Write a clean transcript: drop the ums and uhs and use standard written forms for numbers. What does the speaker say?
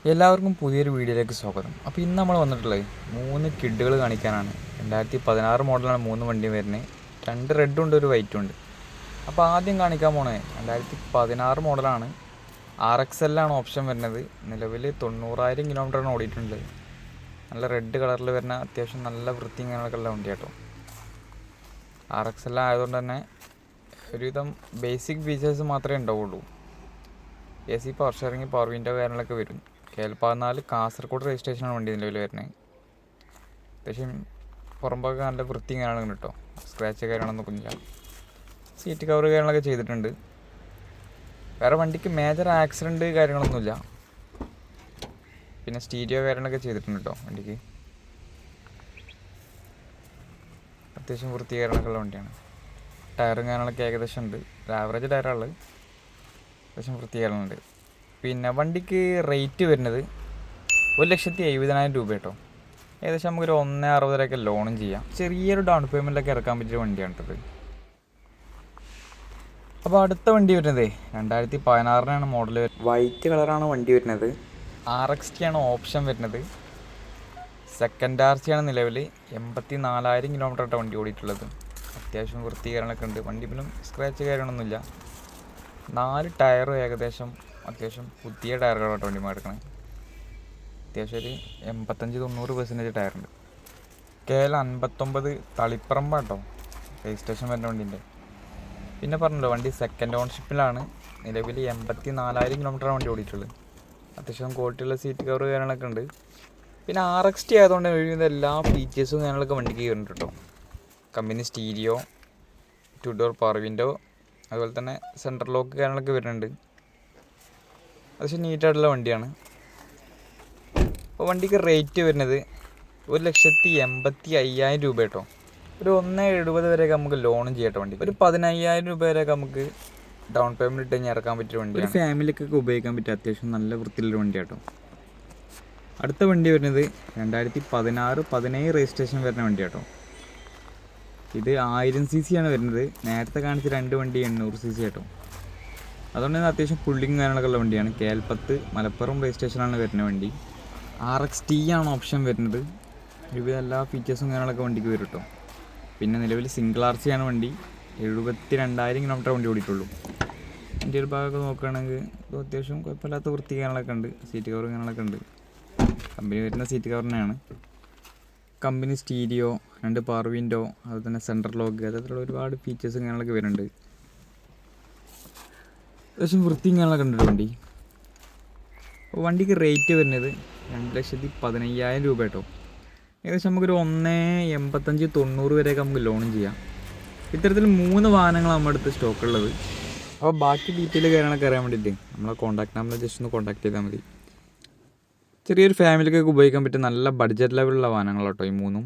എല്ലാവർക്കും പുതിയൊരു വീഡിയോയിലേക്ക് സ്വാഗതം. അപ്പോൾ ഇന്ന് നമ്മൾ വന്നിട്ടുള്ളത് 3 കിഡുകൾ കാണിക്കാനാണ്. 2016 മോഡലാണ് 3 വണ്ടിയും വരുന്നത്. 2 റെഡും ഉണ്ട്, ഒരു വൈറ്റും ഉണ്ട്. അപ്പോൾ ആദ്യം കാണിക്കാൻ പോണേ 2016 മോഡലാണ്. RXL ആണ് ഓപ്ഷൻ വരുന്നത്. നിലവിൽ 90,000 കിലോമീറ്ററാണ് ഓടിയിട്ടുണ്ട്. നല്ല റെഡ് കളറിൽ വരുന്ന അത്യാവശ്യം നല്ല വൃത്തിയും കാര്യങ്ങളൊക്കെ ഉള്ള വണ്ടി കേട്ടോ. RXL ആയതുകൊണ്ട് തന്നെ ഒരുവിധം ബേസിക് ഫീച്ചേഴ്സ് മാത്രമേ ഉണ്ടാവുള്ളൂ. AC power sharing, power window കാര്യങ്ങളൊക്കെ വരും. KL14 കാസർഗോഡ് രജിസ്ട്രേഷനാണ് വണ്ടി നിലവിൽ വരുന്നത്. അത്യാവശ്യം പുറമ്പൊക്കെ നല്ല വൃത്തിയും കാര്യങ്ങളും കേട്ടോ. സ്ക്രാച്ച് കാര്യങ്ങളൊന്നും ഇല്ല. സീറ്റ് കവർ കാര്യങ്ങളൊക്കെ ചെയ്തിട്ടുണ്ട്. വേറെ വണ്ടിക്ക് മേജർ ആക്സിഡൻറ്റ് കാര്യങ്ങളൊന്നുമില്ല. പിന്നെ സ്റ്റീരിയോ കാര്യങ്ങളൊക്കെ ചെയ്തിട്ടുണ്ട് കേട്ടോ. വണ്ടിക്ക് അത്യാവശ്യം വൃത്തി കാര്യങ്ങളൊക്കെ ഉള്ള വണ്ടിയാണ്. ടയറും കാര്യങ്ങളൊക്കെ ഏകദേശം ഉണ്ട്. ഒരു ആവറേജ് ടയറാണുള്ളത്. അത്യാവശ്യം വൃത്തി കാര്യങ്ങളുണ്ട്. പിന്നെ വണ്ടിക്ക് റേറ്റ് വരുന്നത് 1,70,000 രൂപ കേട്ടോ. ഏകദേശം നമുക്കൊരു 1,60 ലോണും ചെയ്യാം. ചെറിയൊരു ഡൗൺ പേയ്മെൻറ്റൊക്കെ ഇറക്കാൻ പറ്റിയൊരു വണ്ടിയാണിട്ടത്. അപ്പോൾ അടുത്ത വണ്ടി വരുന്നത് 2016 മോഡൽ. വൈറ്റ് കളറാണ് വണ്ടി വരുന്നത്. RXT ആണ് ഓപ്ഷൻ വരുന്നത്. സെക്കൻഡ് RC ആണ് നിലവിൽ. 84,000 കിലോമീറ്റർ വണ്ടി ഓടിയിട്ടുള്ളത്. അത്യാവശ്യം വൃത്തികരണമൊക്കെ ഉണ്ട്. വണ്ടി പോലും സ്ക്രാച്ച് കാര്യങ്ങളൊന്നുമില്ല. 4 ടയറും ഏകദേശം അത്യാവശ്യം പുതിയ ടയറുകളാണ് വണ്ടി എടുക്കണേ. അത്യാവശ്യം ഒരു 85-90% ടയറുണ്ട്. KL59 തളിപ്പറമ്പാട്ടോ രജിസ്ട്രേഷൻ വരുന്ന വണ്ടീൻ്റെ. പിന്നെ പറഞ്ഞല്ലോ വണ്ടി സെക്കൻഡ് ഓൺഷിപ്പിലാണ്. നിലവിൽ 84,000 കിലോമീറ്ററാണ് വണ്ടി ഓടിയിട്ടുള്ളത്. അത്യാവശ്യം ക്വാളിറ്റിയുള്ള സീറ്റ് കവർ കാര്യങ്ങളൊക്കെ ഉണ്ട്. പിന്നെ RXT ആയതുകൊണ്ട് ഒരുവിധം എല്ലാ ഫീച്ചേഴ്സും കാര്യങ്ങളൊക്കെ വണ്ടിക്ക് കയറുന്നുണ്ട് കേട്ടോ. Company stereo, 2 door power window, അതുപോലെ തന്നെ സെൻട്രൽ ലോക്ക് കാര്യങ്ങളൊക്കെ വരുന്നുണ്ട്. അത്യാവശ്യം നീറ്റായിട്ടുള്ള വണ്ടിയാണ്. അപ്പോൾ വണ്ടിക്ക് റേറ്റ് വരുന്നത് 1,85,000 രൂപ കേട്ടോ. ഒരു 1,70 വരെയൊക്കെ നമുക്ക് ലോണും ചെയ്യട്ടോ. വണ്ടി ഒരു 15,000 രൂപ വരെയൊക്കെ നമുക്ക് ഡൗൺ പേയ്മെൻറ്റ് ഇട്ട് കഴിഞ്ഞാൽ ഇറക്കാൻ പറ്റിയ വണ്ടി. ഒരു ഫാമിലിക്കൊക്കെ ഉപയോഗിക്കാൻ പറ്റിയ അത്യാവശ്യം നല്ല വൃത്തിയിലുള്ള വണ്ടി കേട്ടോ. അടുത്ത വണ്ടി വരുന്നത് 2016-17 രജിസ്ട്രേഷൻ വരുന്ന വണ്ടി കേട്ടോ. ഇത് 1000 cc ആണ് വരുന്നത്. നേരത്തെ കാണിച്ച 2 വണ്ടി 800 cc കേട്ടോ. അതുകൊണ്ട് തന്നെ അത്യാവശ്യം പുള്ളിങ് കാര്യങ്ങളൊക്കെ ഉള്ള വണ്ടിയാണ്. KL10 മലപ്പുറം രജിസ്ട്രേഷനാണ് വരുന്ന വണ്ടി. RXT ആണ് ഓപ്ഷൻ വരുന്നത്. ഒരുവിധ എല്ലാ ഫീച്ചേഴ്സും കാര്യങ്ങളൊക്കെ വണ്ടിക്ക് വരും കേട്ടോ. പിന്നെ നിലവിൽ സിംഗിൾ RC ആണ് വണ്ടി. 72,000 കിലോമീറ്റർ വണ്ടി ഓടിയിട്ടുള്ളൂ. എൻ്റെ ഒരു ഭാഗമൊക്കെ നോക്കുകയാണെങ്കിൽ അത്യാവശ്യം കുഴപ്പമില്ലാത്ത വൃത്തി കാര്യങ്ങളൊക്കെ ഉണ്ട്. സീറ്റ് കവർ കാര്യങ്ങളൊക്കെ ഉണ്ട്. കമ്പനി വരുന്ന സീറ്റ് കവർ തന്നെയാണ്. കമ്പനി സ്റ്റീരിയോ, 2 പവർ വിൻഡോ, അതുപോലെ തന്നെ സെൻട്രൽ ലോക്ക്, അതേപോലുള്ള ഒരുപാട് ഫീച്ചേഴ്സും കാര്യങ്ങളൊക്കെ വരുന്നുണ്ട്. അത്യാവശ്യം വൃത്തിയും കാര്യങ്ങളൊക്കെ ഉണ്ട് വണ്ടി. അപ്പോൾ വണ്ടിക്ക് റേറ്റ് വരുന്നത് 2,15,000 രൂപ കേട്ടോ. ഏകദേശം നമുക്കൊരു 1,85-90 വരെയൊക്കെ നമുക്ക് ലോണും ചെയ്യാം. ഇത്തരത്തിൽ 3 വാഹനങ്ങൾ നമ്മുടെ അടുത്ത് സ്റ്റോക്കുള്ളത്. അപ്പോൾ ബാക്കി ഡീറ്റെയിൽ കാര്യങ്ങളൊക്കെ അറിയാൻ വേണ്ടിയിട്ട് നമ്മളെ കോൺടാക്ട് നമ്പർ ജസ്റ്റ് ഒന്ന് കോൺടാക്ട് ചെയ്താൽ മതി. ചെറിയൊരു ഫാമിലിക്കൊക്കെ ഉപയോഗിക്കാൻ പറ്റിയ നല്ല ബഡ്ജറ്റ് ലെവലുള്ള വാഹനങ്ങൾ കേട്ടോ ഈ 3.